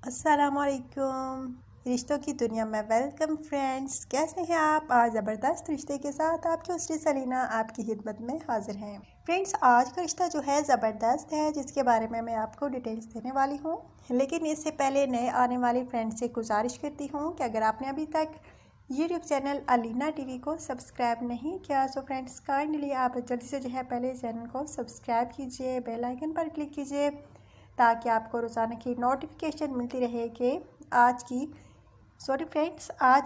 अस्सलामुअलैकुम। रिश्तों की दुनिया में वेलकम फ्रेंड्स। कैसे हैं आप? आज ज़बरदस्त रिश्ते के साथ आपकी उसरी सलीना आपकी खिदमत में हाजिर हैं। फ्रेंड्स, आज का रिश्ता जो है ज़बरदस्त है, जिसके बारे में मैं आपको डिटेल्स देने वाली हूँ। लेकिन इससे पहले नए आने वाली फ्रेंड्स से गुजारिश करती हूँ कि अगर आपने अभी तक यूट्यूब चैनल अलीना टीवी को सब्सक्राइब नहीं किया तो फ्रेंड्स काइंडली आप जल्दी से जो है पहले चैनल को सब्सक्राइब कीजिए, बेल आइकन पर क्लिक कीजिए ताकि आपको रोज़ाना की नोटिफिकेशन मिलती रहे कि आज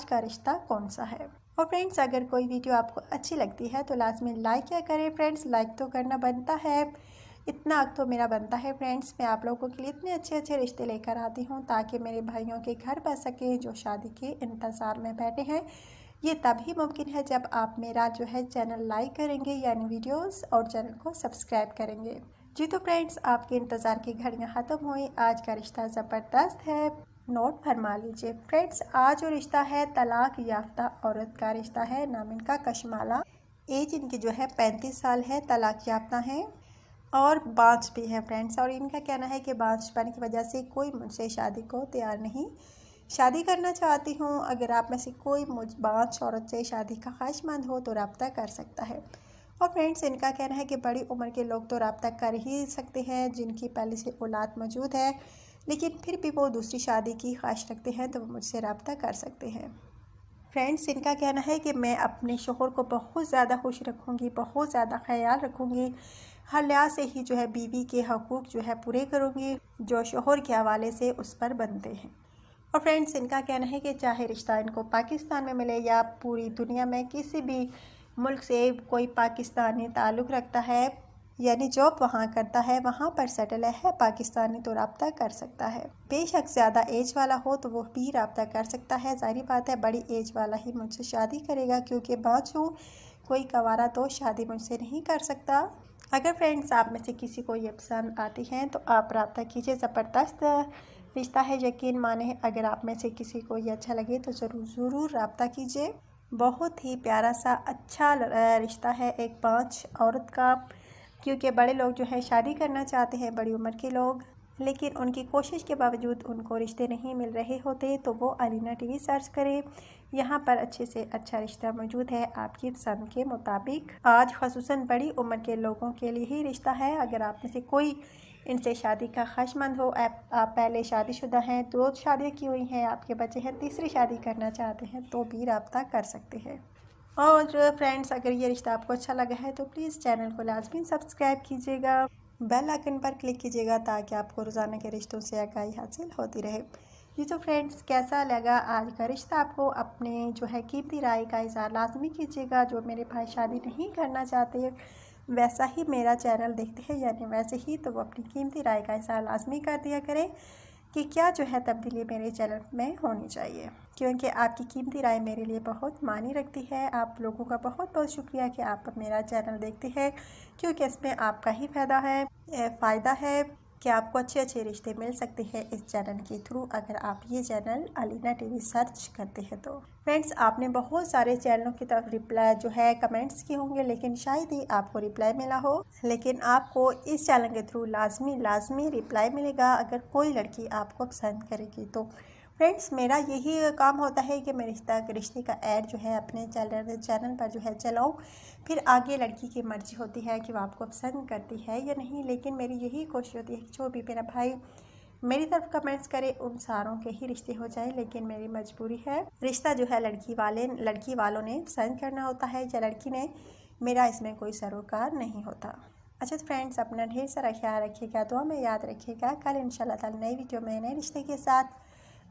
का रिश्ता कौन सा है। और फ्रेंड्स, अगर कोई वीडियो आपको अच्छी लगती है तो लाजमी लाइक क्या करें फ्रेंड्स, लाइक तो करना बनता है। इतना तो मेरा बनता है फ्रेंड्स, मैं आप लोगों के लिए इतने अच्छे अच्छे रिश्ते लेकर आती हूँ ताकि मेरे भाइयों के घर बस सके जो शादी के इंतज़ार में बैठे हैं। ये तभी मुमकिन है जब आप मेरा जो है चैनल लाइक करेंगे, यानी वीडियोस, और चैनल को सब्सक्राइब करेंगे। जी तो फ्रेंड्स, आपके इंतज़ार की घड़ियाँ ख़त्म हुई। आज का रिश्ता ज़बरदस्त है, नोट फरमा लीजिए फ्रेंड्स। आज जो रिश्ता है तलाक याफ्ता औरत का रिश्ता है। नाम इनका कशमाला। एज इनकी जो है 35 साल है, तलाक याफ्ता हैं और बांझ भी है फ्रेंड्स। और इनका कहना है कि बांझपन की वजह से कोई मुझसे शादी को तैयार नहीं। शादी करना चाहती हूँ। अगर आप में से कोई मुझ बांझ औरत से शादी का ख्वाहिशमंद हो तो रब्ता कर सकता है। और फ्रेंड्स, इनका कहना है कि बड़ी उम्र के लोग तो रब्ता कर ही सकते हैं जिनकी पहले से औलाद मौजूद है, लेकिन फिर भी वो दूसरी शादी की ख्वाहिश रखते हैं तो वो मुझसे रब्ता कर सकते हैं। फ्रेंड्स, इनका कहना है कि मैं अपने शोहर को बहुत ज़्यादा खुश रखूँगी, बहुत ज़्यादा ख्याल रखूँगी, हर लिहाज से ही जो है बीवी के हकूक़ जो है पूरे करूँगी जो शोहर के हवाले से उस पर बनते हैं। और फ्रेंड्स, इनका कहना है कि चाहे रिश्ता इनको पाकिस्तान में मिले या पूरी दुनिया में किसी भी मुल्क से कोई पाकिस्तानी ताल्लुक़ रखता है, यानी जॉब वहाँ करता है, वहाँ पर सेटल है पाकिस्तानी, तो रब्ता कर सकता है। बेशक ज़्यादा एज वाला हो तो वो भी रब्ता कर सकता है। ज़ाहिर बात है बड़ी एज वाला ही मुझसे शादी करेगा क्योंकि बाँझ हूँ, कोई कवारा तो शादी मुझसे नहीं कर सकता। अगर फ्रेंड्स आप में से किसी को ये पसंद आती हैं तो आप रब्ता कीजिए। ज़बरदस्त रिश्ता है, यकीन माने। अगर आप में से किसी को ये अच्छा लगे तो ज़रूर रब्ता कीजिए। बहुत ही प्यारा सा अच्छा रिश्ता है एक बाँझ औरत का, क्योंकि बड़े लोग जो है शादी करना चाहते हैं, बड़ी उम्र के लोग, लेकिन उनकी कोशिश के बावजूद उनको रिश्ते नहीं मिल रहे होते तो वो अलीना टीवी सर्च करें। यहाँ पर अच्छे से अच्छा रिश्ता मौजूद है आपकी पसंद के मुताबिक। आज ख़ुसूसन बड़ी उम्र के लोगों के लिए ही रिश्ता है। अगर आप में से कोई इनसे शादी का ख्वाहिशमंद हो, आप पहले शादीशुदा हैं, 2 शादियाँ की हुई हैं, आपके बच्चे हैं, तीसरी शादी करना चाहते हैं तो भी रब्ता कर सकते हैं। और फ्रेंड्स, अगर ये रिश्ता आपको अच्छा लगा है तो प्लीज़ चैनल को लाजमी सब्सक्राइब कीजिएगा, बेल आइकन पर क्लिक कीजिएगा ताकि आपको रोज़ाना के रिश्तों से आगाही हासिल होती रहे। जी तो फ्रेंड्स, कैसा लगा आज का रिश्ता आपको? अपने जो है कीमती राय का इज़हार लाजमी कीजिएगा। जो मेरे भाई शादी नहीं करना चाहते, वैसा ही मेरा चैनल देखते हैं, यानी वैसे ही, तो वो अपनी कीमती राय का इज़हार लाजमी कर दिया करें कि क्या जो है तब्दीली मेरे चैनल में होनी चाहिए, क्योंकि आपकी कीमती राय मेरे लिए बहुत मानी रखती है। आप लोगों का बहुत बहुत शुक्रिया कि आप मेरा चैनल देखते हैं, क्योंकि इसमें आपका ही फ़ायदा है कि आपको अच्छे अच्छे रिश्ते मिल सकते हैं इस चैनल के थ्रू, अगर आप ये चैनल अलीना टीवी सर्च करते हैं तो। फ्रेंड्स, आपने बहुत सारे चैनलों की तरफ रिप्लाई जो है कमेंट्स किए होंगे, लेकिन शायद ही आपको रिप्लाई मिला हो, लेकिन आपको इस चैनल के थ्रू लाजमी रिप्लाई मिलेगा अगर कोई लड़की आपको पसंद करेगी तो। फ्रेंड्स, मेरा यही काम होता है कि मैं रिश्ते का ऐड जो है अपने चैनल पर जो है चलाऊँ, फिर आगे लड़की की मर्ज़ी होती है कि वो आपको पसंद करती है या नहीं। लेकिन मेरी यही कोशिश होती है कि जो भी मेरा भाई मेरी तरफ कमेंट्स करे उन सारों के ही रिश्ते हो जाए, लेकिन मेरी मजबूरी है, रिश्ता जो है लड़की वालों ने पसंद करना होता है या लड़की ने, मेरा इसमें कोई सरोकार नहीं होता। अच्छा तो फ्रेंड्स, अपना ढेर सारा ख्याल रखिएगा, दुआ में याद रखिएगा। कल इंशाल्लाह ताला नई वीडियो में नए रिश्ते के साथ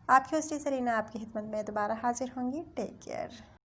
आपकी होस्ट सलीना आपकी खिदमत में दोबारा हाजिर होंगी। Take care.